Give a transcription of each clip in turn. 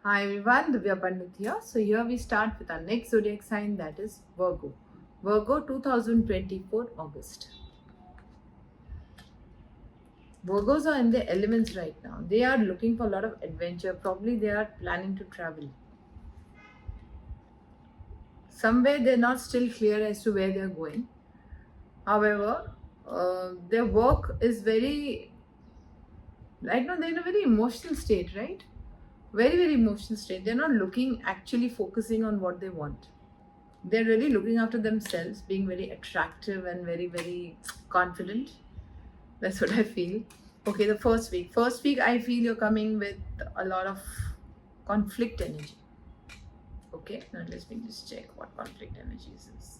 Hi everyone, Divya Pandit here. So here we start with our next zodiac sign, that is Virgo. Virgo 2024 August. Virgos are in the elements right now. They are looking for a lot of adventure. Probably they are planning to travel. Somewhere they're not still clear as to where they're going. However, their work is very, right now they're in a very emotional state, right? Very, very emotional state. They're not looking, actually focusing on what they want. They're really looking after themselves, being very attractive and very, very confident. That's what I feel. Okay, the first week. First week, I feel you're coming with a lot of conflict energy. Okay, now let me just check what conflict energies is.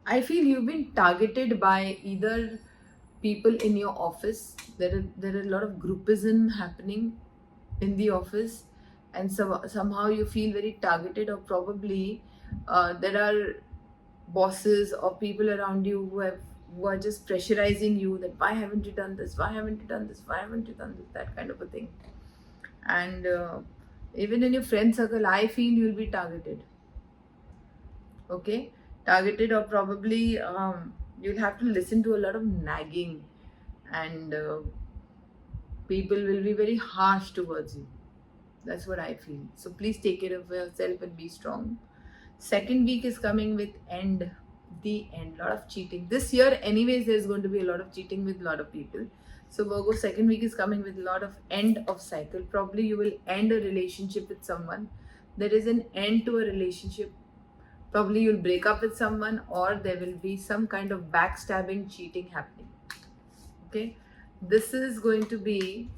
I feel you've been targeted by either people in your office. There are a lot of groupism happening in the office, and somehow you feel very targeted, or probably there are bosses or people around you who are just pressurizing you that why haven't you done this, why haven't you done this, why haven't you done this, that kind of a thing. And even in your friend circle, I feel you'll be targeted. Okay, targeted, or probably you'll have to listen to a lot of nagging, and people will be very harsh towards you. That's what I feel. So please take care of yourself and be strong. Second week is coming with the end, lot of cheating this year. Anyways, there's going to be a lot of cheating with a lot of people. So Virgo, second week is coming with a lot of end of cycle. Probably you will end a relationship with someone. There is an end to a relationship. Probably you'll break up with someone, or there will be some kind of backstabbing, cheating happening. Okay, this is going to be,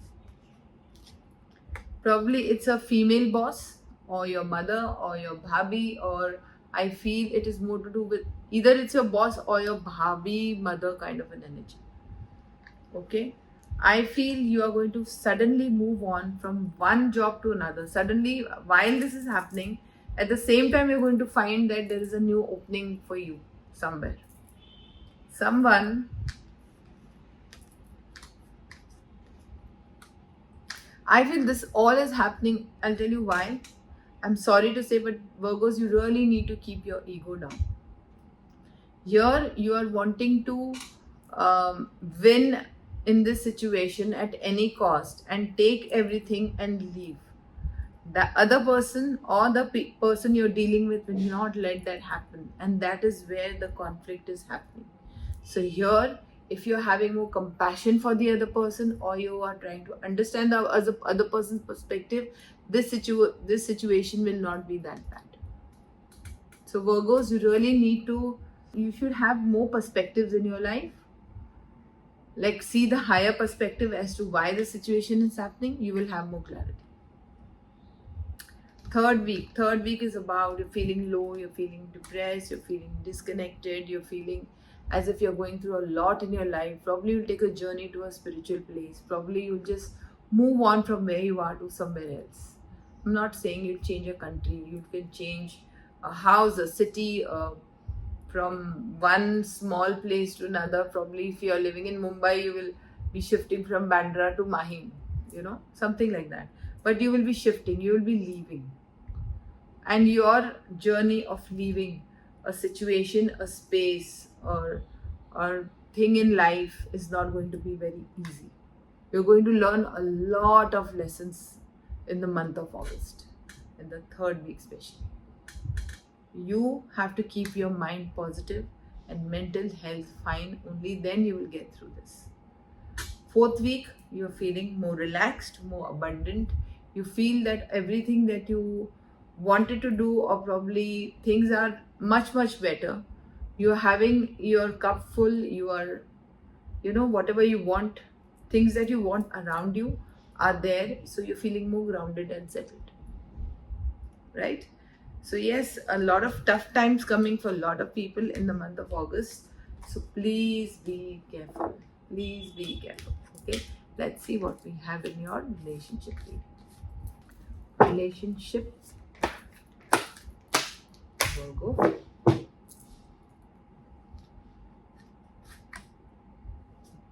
probably it's a female boss, or your mother, or your bhabhi, or I feel it is more to do with either it's your boss or your bhabhi mother kind of an energy. Okay, I feel you are going to suddenly move on from one job to another. Suddenly, while this is happening, at the same time you're going to find that there is a new opening for you somewhere. Someone, I feel this all is happening. I'll tell you why. I'm sorry to say, but Virgos, you really need to keep your ego down. Here, you are wanting to win in this situation at any cost and take everything and leave. The other person, or the person you're dealing with, will not let that happen, and that is where the conflict is happening. So here, if you're having more compassion for the other person, or you are trying to understand the other person's perspective, this situation will not be that bad. So Virgos, you really need to, you should have more perspectives in your life. Like, see the higher perspective as to why the situation is happening. You will have more clarity. Third week is about you're feeling low, you're feeling depressed, you're feeling disconnected, you're feeling as if you're going through a lot in your life. Probably you'll take a journey to a spiritual place. Probably you'll just move on from where you are to somewhere else. I'm not saying you'll change a country. You can change a house, a city, from one small place to another. Probably if you're living in Mumbai, you will be shifting from Bandra to Mahim, something like that. But you will be shifting, you will be leaving. And your journey of leaving a situation, a space, or thing in life is not going to be very easy. You're going to learn a lot of lessons in the month of August, in the third week especially. You have to keep your mind positive and mental health fine. Only then you will get through this. Fourth week, you're feeling more relaxed, more abundant. You feel that everything that you wanted to do, or probably things are much, much better. You're having your cup full. You are, whatever you want, things that you want around you are there. So you're feeling more grounded and settled. Right? So yes, a lot of tough times coming for a lot of people in the month of August. So please be careful. Please be careful. Okay. Let's see what we have in your relationship reading. Relationships. Virgo.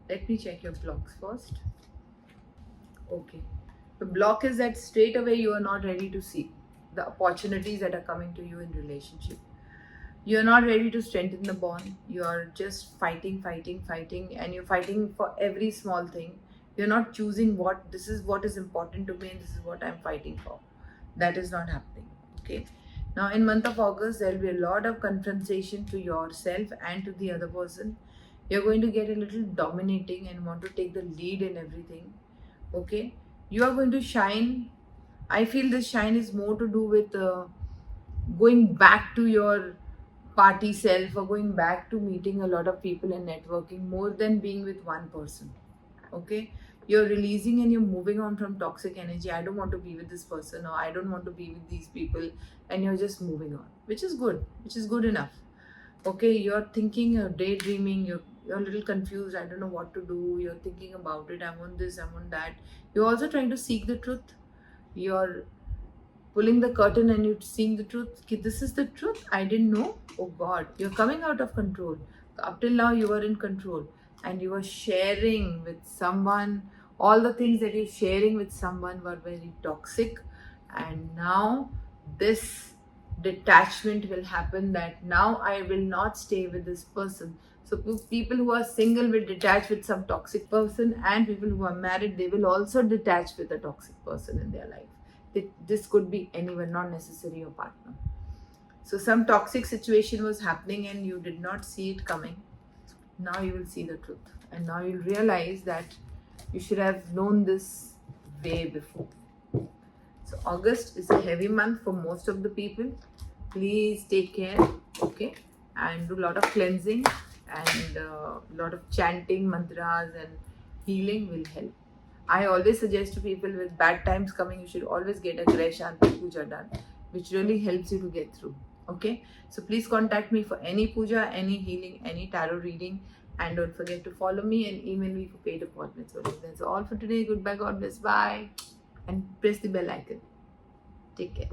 Let me check your blocks first. Okay. The block is that straight away you are not ready to see the opportunities that are coming to you in relationship. You're not ready to strengthen the bond. You're just fighting, and you're fighting for every small thing. You're not choosing what this is what is important to me and this is what I'm fighting for. That is not happening. Okay. Now in month of August, there will be a lot of confrontation to yourself and to the other person. You're going to get a little dominating and want to take the lead in everything. Okay. You are going to shine. I feel this shine is more to do with going back to your party self or going back to meeting a lot of people and networking more than being with one person. Okay, you're releasing and you're moving on from toxic energy. I don't want to be with this person, or I don't want to be with these people, and you're just moving on, which is good, which is good enough. Okay, you're thinking, you're daydreaming, you're a little confused. I don't know what to do. You're thinking about it. I want this, I want that. You're also trying to seek the truth. You're pulling the curtain and you're seeing the truth. Okay, this is the truth. I didn't know. Oh God, you're coming out of control. Up till now, you were in control and you were sharing with someone. All the things that you're sharing with someone were very toxic, and now this detachment will happen. That now I will not stay with this person. So people who are single will detach with some toxic person, and people who are married, they will also detach with a toxic person in their life. This could be anyone, not necessarily your partner. So some toxic situation was happening and you did not see it coming. Now you will see the truth, and now you'll realize that you should have known this way before. So August is a heavy month for most of the people. Please take care, okay, and do a lot of cleansing and a lot of chanting mantras, and healing will help. I always suggest to people with bad times coming, you should always get a Greh Shanti Puja done, which really helps you to get through. Okay, so please contact me for any puja, any healing, any tarot reading, and don't forget to follow me and email me for paid appointments. So that's all for today. Goodbye, God bless, bye, and press the bell icon. Take care.